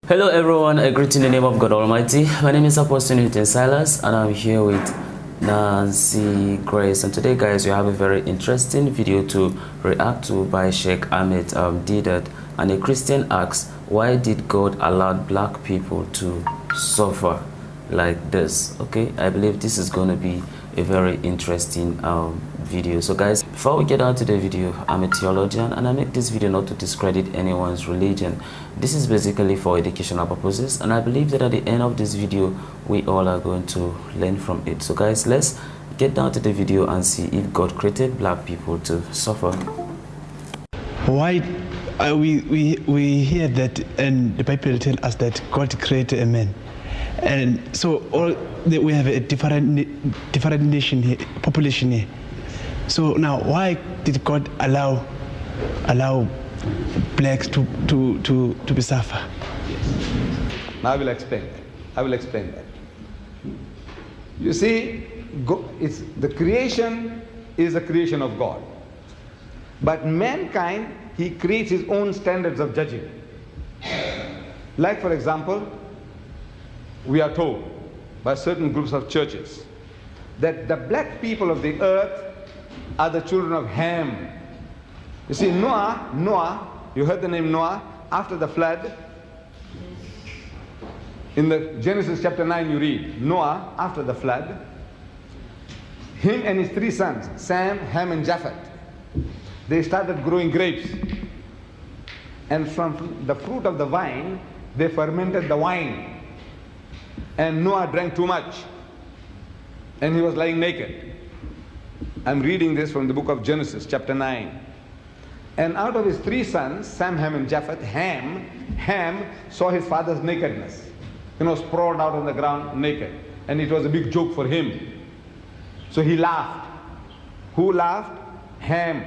Hello everyone, I greet in the name of God Almighty. My name is Apostle Silas and I'm here with Nancy Grace, and today guys we have a very interesting video to react to by Sheikh Ahmed Deedat, and a Christian asks, why did God allow black people to suffer like this? Okay, I believe this is going to be a very interesting video. So guys, before we get on to the video, I'm a theologian and I make this video not to discredit anyone's religion. This is basically for educational purposes, and I believe that at the end of this video we all are going to learn from it. So guys, let's get down to the video and see if God created black people to suffer. Why we hear that, and the Bible tells us that God created a man, and so we have a different nation here, population here. So now, why did God allow blacks to be suffer? Now I will explain that. You see, the creation is a creation of God, but mankind, he creates his own standards of judging. Like for example, we are told by certain groups of churches that the black people of the earth are the children of Ham. You see, Noah, you heard the name Noah, after the flood. In the Genesis chapter 9 you read, Noah, after the flood, him and his three sons, Sam, Ham and Japheth, they started growing grapes. And from the fruit of the vine, they fermented the wine. And Noah drank too much. And he was lying naked. I'm reading this from the book of Genesis, chapter 9. And out of his three sons, Sam, Ham, and Japheth, Ham saw his father's nakedness. Sprawled out on the ground naked. And it was a big joke for him. So he laughed. Who laughed? Ham.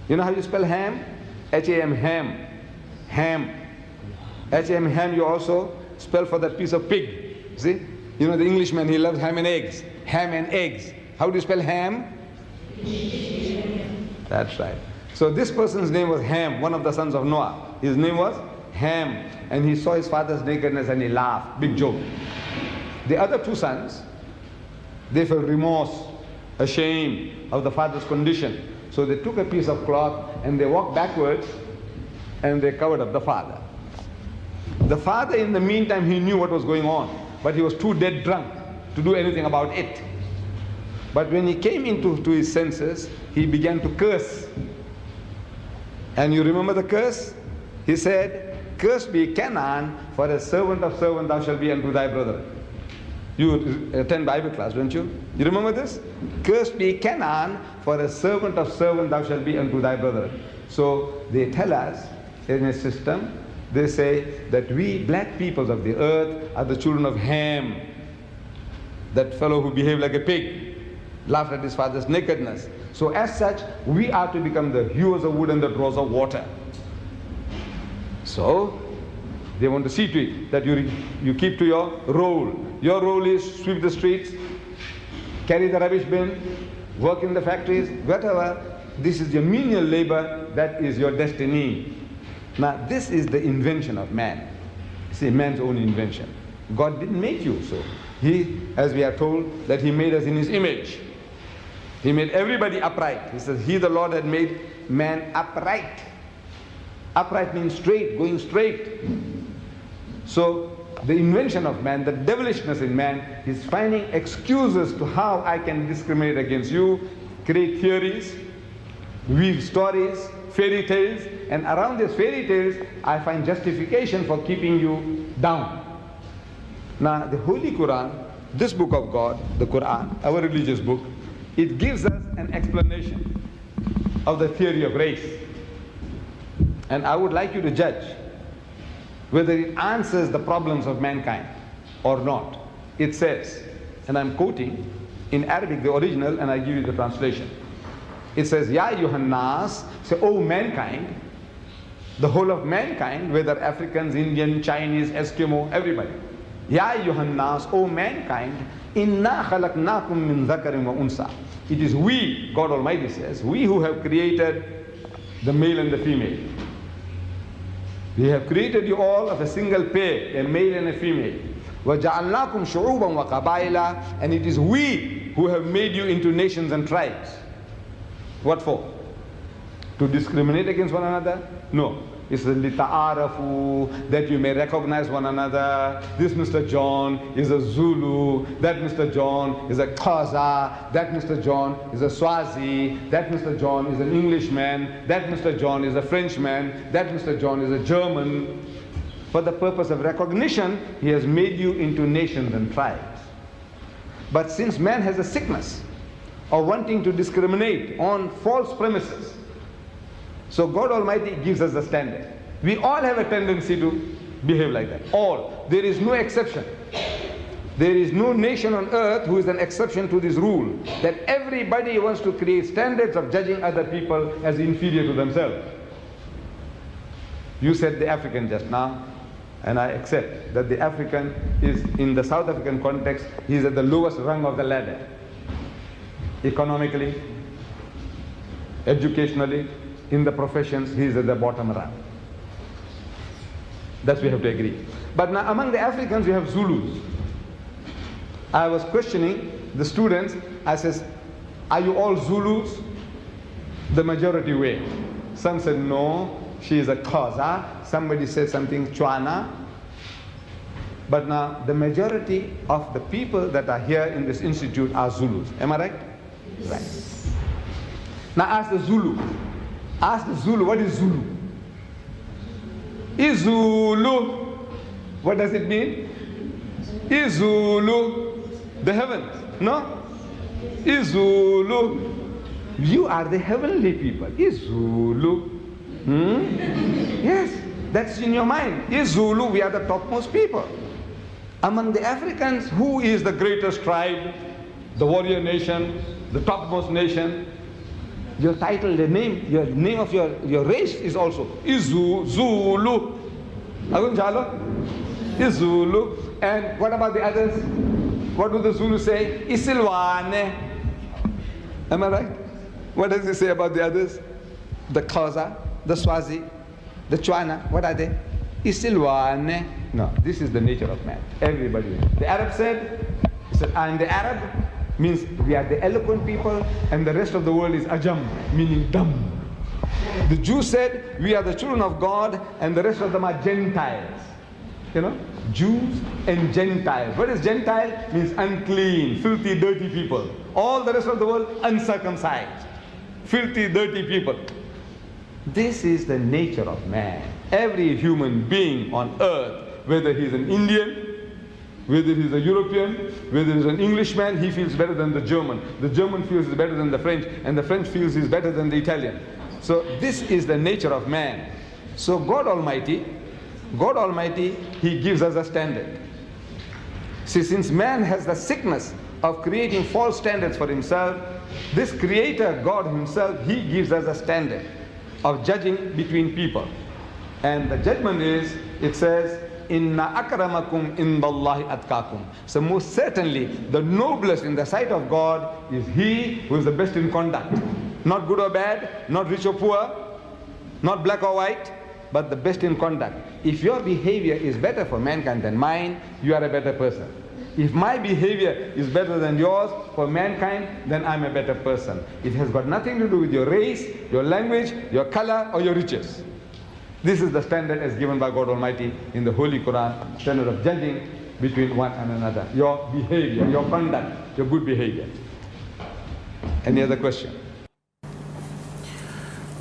You know how you spell Ham? H-A-M, Ham. Ham. H-A-M, Ham, you also spell for that piece of pig. See? You know the Englishman, he loves ham and eggs. Ham and eggs. How do you spell ham? That's right. So this person's name was Ham, one of the sons of Noah. His name was Ham. And he saw his father's nakedness and he laughed. Big joke. The other two sons, they felt remorse, ashamed of the father's condition. So they took a piece of cloth and they walked backwards and they covered up the father. The father, in the meantime, he knew what was going on, but he was too dead drunk to do anything about it. But when he came into his senses, he began to curse. And you remember the curse? He said, "Cursed be Canaan, for a servant of servant thou shalt be unto thy brother." You attend Bible class, don't you? You remember this? "Cursed be Canaan, for a servant of servant thou shalt be unto thy brother." So they tell us in a system, they say that we black peoples of the earth are the children of Ham. That fellow who behaved like a pig, laughed at his father's nakedness. So as such, we are to become the hewers of wood and the drawers of water. So they want to see to it that you keep to your role. Your role is sweep the streets, carry the rubbish bin, work in the factories, whatever. This is your menial labor, that is your destiny. Now this is the invention of man. See, man's own invention. God didn't make you so. He, as we are told, that he made us in his image. He made everybody upright. He says, he the Lord had made man upright. Upright means straight, going straight. So the invention of man, the devilishness in man, is finding excuses to how I can discriminate against you, create theories, weave stories, fairy tales, and around these fairy tales I find justification for keeping you down. Now the Holy Quran, this book of God, the Quran, our religious book, it gives us an explanation of the theory of race. And I would like you to judge whether it answers the problems of mankind or not. It says, and I'm quoting in Arabic the original, and I give you the translation. It says, Ya Yuhannas, say, oh mankind, the whole of mankind, whether Africans, Indian, Chinese, Eskimo, everybody. Ya Yuhannas, oh mankind, inna khalaqnakum min dhakarin wa unsa. It is we, God Almighty says, we who have created the male and the female. We have created you all of a single pair, a male and a female. وَجَعَلْنَاكُمْ شُعُوبًا وَقَبَائِلًا, and it is we who have made you into nations and tribes. What for? To discriminate against one another? No. It's لِتَعَارَفُوا, that you may recognize one another. This Mr. John is a Zulu, that Mr. John is a Xhosa, that Mr. John is a Swazi, that Mr. John is an Englishman, that Mr. John is a Frenchman, that Mr. John is a German. For the purpose of recognition, he has made you into nations and tribes. But since man has a sickness of wanting to discriminate on false premises, so God Almighty gives us a standard. We all have a tendency to behave like that. All. There is no exception. There is no nation on earth who is an exception to this rule, that everybody wants to create standards of judging other people as inferior to themselves. You said the African just now, and I accept that the African is, in the South African context, he is at the lowest rung of the ladder. Economically, educationally, in the professions, he is at the bottom rung. That we have to agree. But now among the Africans, we have Zulus. I was questioning the students. I says, are you all Zulus? The majority were. Some said no, she is a Xhosa. Somebody said something, Chwana. But now the majority of the people that are here in this institute are Zulus. Am I right? Right. Now ask the Zulu. Ask the Zulu, what is Zulu? Izulu. What does it mean? Izulu. The heavens. No? Izulu. You are the heavenly people. Izulu. Yes, that's in your mind. Izulu, we are the topmost people. Among the Africans, who is the greatest tribe? The warrior nation, the topmost nation? Your title, the name, your name of your race is also Zulu. Izulu. And what about the others? What do the Zulus say? Isilwane. Am I right? What does it say about the others? The Xhosa, the Swazi, the Chwana. What are they? Isilwane. No, this is the nature of man. Everybody. The Arab said, I am the Arab. Means we are the eloquent people, and the rest of the world is ajam, meaning dumb. The Jews said, we are the children of God, and the rest of them are Gentiles. You know, Jews and Gentiles. What is Gentile? Means unclean, filthy, dirty people. All the rest of the world, uncircumcised, filthy, dirty people. This is the nature of man. Every human being on earth, whether he's an Indian, whether he's a European, whether he's an Englishman, he feels better than the German. The German feels he's better than the French, and the French feels he's better than the Italian. So this is the nature of man. So God Almighty, He gives us a standard. See, since man has the sickness of creating false standards for himself, this Creator, God Himself, He gives us a standard of judging between people. And the judgment is, it says, Inna akramakum indallahi atqakum. So most certainly, the noblest in the sight of God is he who is the best in conduct. Not good or bad, not rich or poor, not black or white, but the best in conduct. If your behavior is better for mankind than mine, you are a better person. If my behavior is better than yours for mankind, then I'm a better person. It has got nothing to do with your race, your language, your color, or your riches. This is the standard as given by God Almighty in the Holy Quran, standard of judging between one and another. Your behavior, your conduct, your good behavior. Any other question?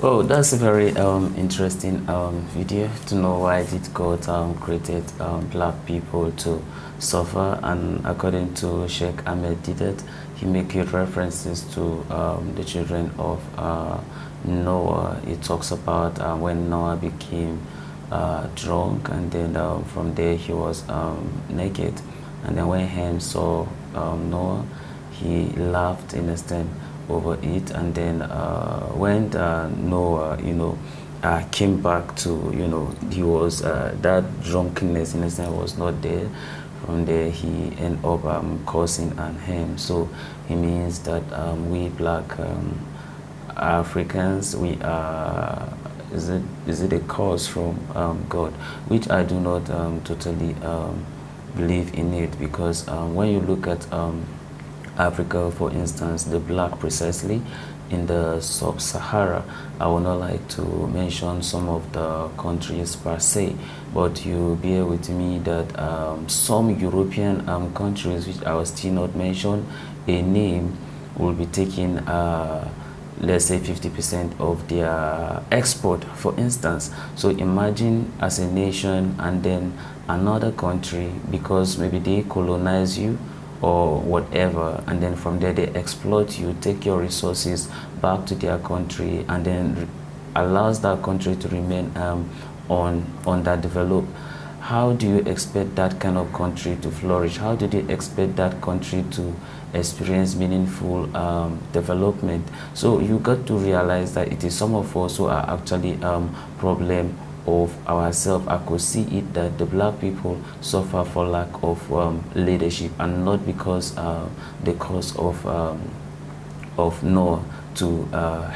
Oh, that's a very interesting video to know why did God created black people to suffer. And according to Sheikh Ahmed Deedat, he make references to the children of Noah. He talks about when Noah became drunk, and then from there he was naked, and then when Ham saw Noah, he laughed in a stand over it, and then when Noah, came back to, he was that drunkenness in a sense was not there. From there he ended up cursing on Ham. So it means that we black Africans, we are is it a cause from God? Which I do not totally believe in it, because when you look at Africa, for instance, the black precisely in the sub-Sahara, I would not like to mention some of the countries per se, but you bear with me that some European countries, which I will still not mention a name, will be taking let's say 50% of their export, for instance. So imagine as a nation and then another country, because maybe they colonize you or whatever, and then from there they exploit you, take your resources back to their country, and then allows that country to remain underdeveloped. How do you expect that kind of country to flourish? How do you expect that country to experience meaningful development? So you got to realize that it is some of us who are actually problem of ourselves. I could see it that the black people suffer for lack of leadership, and not because the cause of no to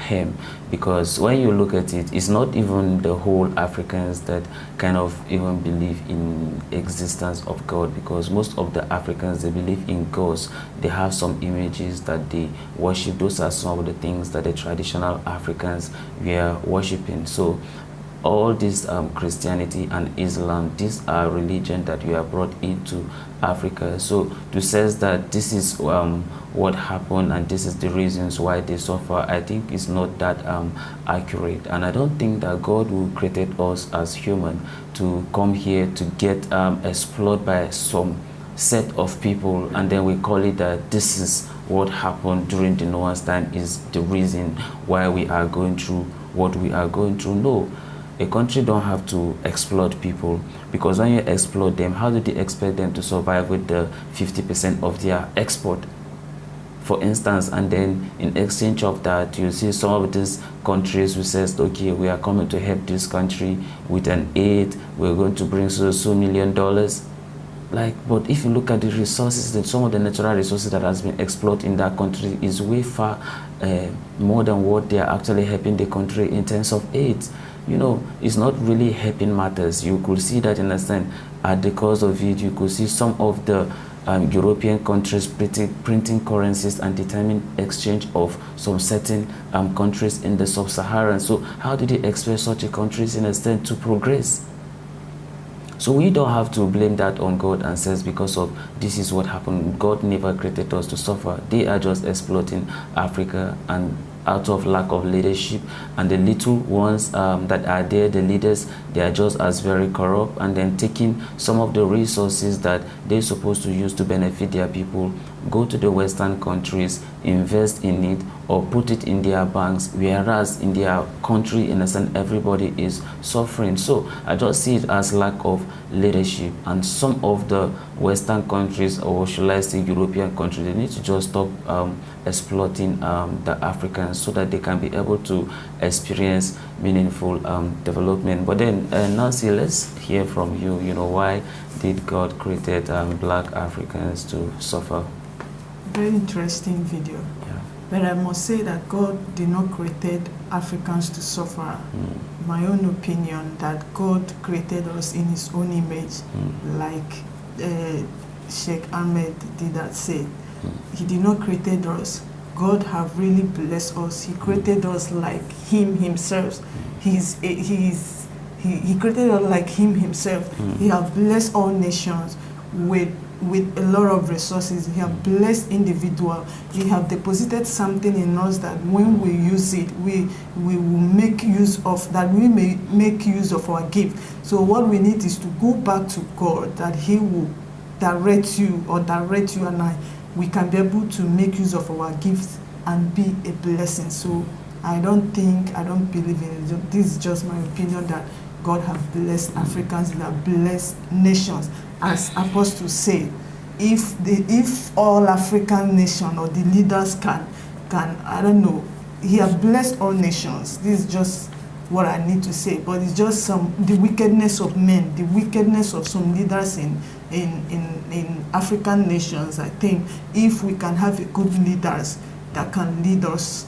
him. Because when you look at it, it's not even the whole Africans that kind of even believe in existence of God, because most of the Africans, they believe in gods. They have some images that they worship. Those are some of the things that the traditional Africans were worshiping. So all this Christianity and Islam, these are religions that we have brought into Africa. So to say that this is what happened and this is the reasons why they suffer, I think is not that accurate. And I don't think that God will create us as human to come here to get exploited by some set of people, and then we call it that this is what happened during the Noah's time is the reason why we are going through what we are going through. No. A country don't have to exploit people, because when you exploit them, how do they expect them to survive with the 50% of their export, for instance? And then in exchange of that, you see some of these countries who says, okay, we are coming to help this country with an aid, we're going to bring so $1 million. Like, but if you look at the resources, then some of the natural resources that has been exploited in that country is way far more than what they are actually helping the country in terms of aid. You know, it's not really helping matters. You could see that, in a sense, at the cause of it, you could see some of the European countries printing currencies and determining exchange of some certain countries in the sub-Saharan. So how did they expect such a countries, in a sense, to progress? So we don't have to blame that on God and says because of this is what happened. God never created us to suffer. They are just exploiting Africa, and out of lack of leadership, and the little ones that are there, the leaders, they are just as very corrupt, and then taking some of the resources that they're supposed to use to benefit their people, go to the Western countries, invest in it, or put it in their banks, whereas in their country, in a sense, everybody is suffering. So I just see it as lack of leadership, and some of the Western countries, or should I say European countries, they need to just stop exploiting the Africans so that they can be able to experience meaningful development. But then, Nancy, let's hear from you. You know, why did God create black Africans to suffer? Very interesting video. Yeah. But I must say that God did not create Africans to suffer. My own opinion that God created us in His own image, like Sheikh Ahmed Deedat said. He did not create us. God have really blessed us. He created us like Him Himself. He created us like Him Himself. He have blessed all nations with a lot of resources. He have blessed individual. He have deposited something in us that when we use it, we will make use of that. We may make use of our gift. So what we need is to go back to God, that He will direct you and I. We can be able to make use of our gifts and be a blessing. So I don't believe in it. This is just my opinion that God have blessed Africans, He have blessed nations. As apostles say, if all African nations or the leaders can, I don't know, He has blessed all nations. This is just what I need to say. But it's just the wickedness of men, the wickedness of some leaders in African nations. I think if we can have a good leaders that can lead us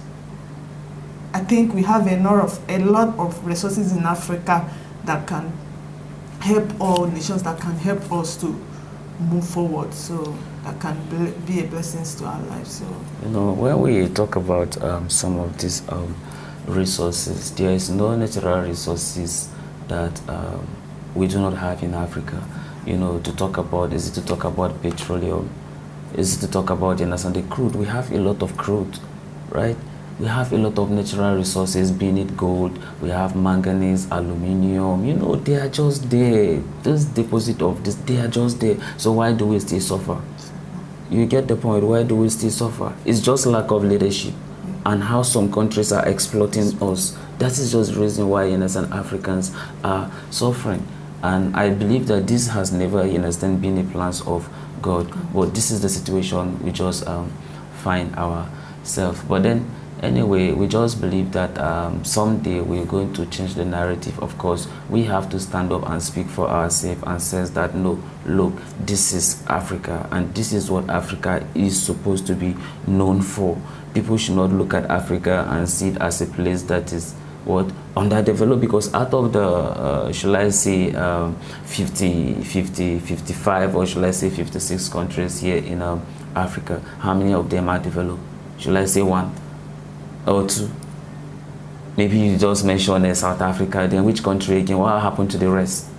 I think we have a lot of resources in Africa that can help all nations, that can help us to move forward, so that can be a blessing to our lives. So, you know, when we talk about some of these resources, there is no natural resources that we do not have in Africa. You know, to talk about, is it to talk about petroleum? Is it to talk about, you know, the crude? We have a lot of crude, right? We have a lot of natural resources, being it gold, we have manganese, aluminium, you know, they are just there. This deposit of this, they are just there. So why do we still suffer? You get the point, why do we still suffer? It's just lack of leadership and how some countries are exploiting us. That is just the reason why, you understand, Africans are suffering. And I believe that this has never, you understand, been the plans of God. But this is the situation we just find ourselves. But then, anyway, we just believe that someday we're going to change the narrative. Of course, we have to stand up and speak for ourselves and says that, no, look, this is Africa and this is what Africa is supposed to be known for. People should not look at Africa and see it as a place that is what underdeveloped, because out of the shall I say 55 or shall I say 56 countries here in Africa, how many of them are developed? Shall I say 1 or 2? Maybe you just mentioned South Africa, then which country again? What happened to the rest?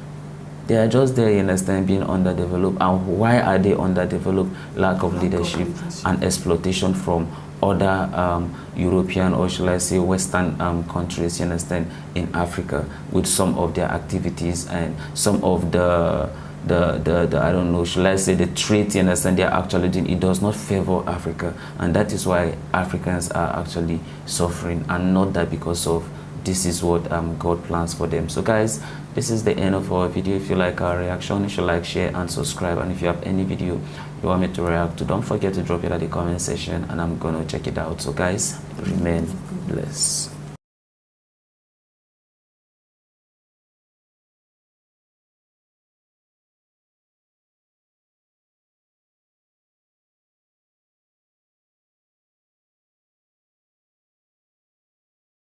They are just there, you understand, being underdeveloped. And why are they underdeveloped? Lack of leadership and exploitation from other European or shall I say Western countries, you understand, in Africa, with some of their activities and some of the I don't know, shall I say the trade, you understand, they are actually doing. It does not favor Africa, and that is why Africans are actually suffering, and not that because of this is what God plans for them. So guys, this is the end of our video. If you like our reaction, you should like, share and subscribe, and if you have any video you want me to react to, don't forget to drop it at the comment section and I'm gonna check it out. So guys, remain blessed.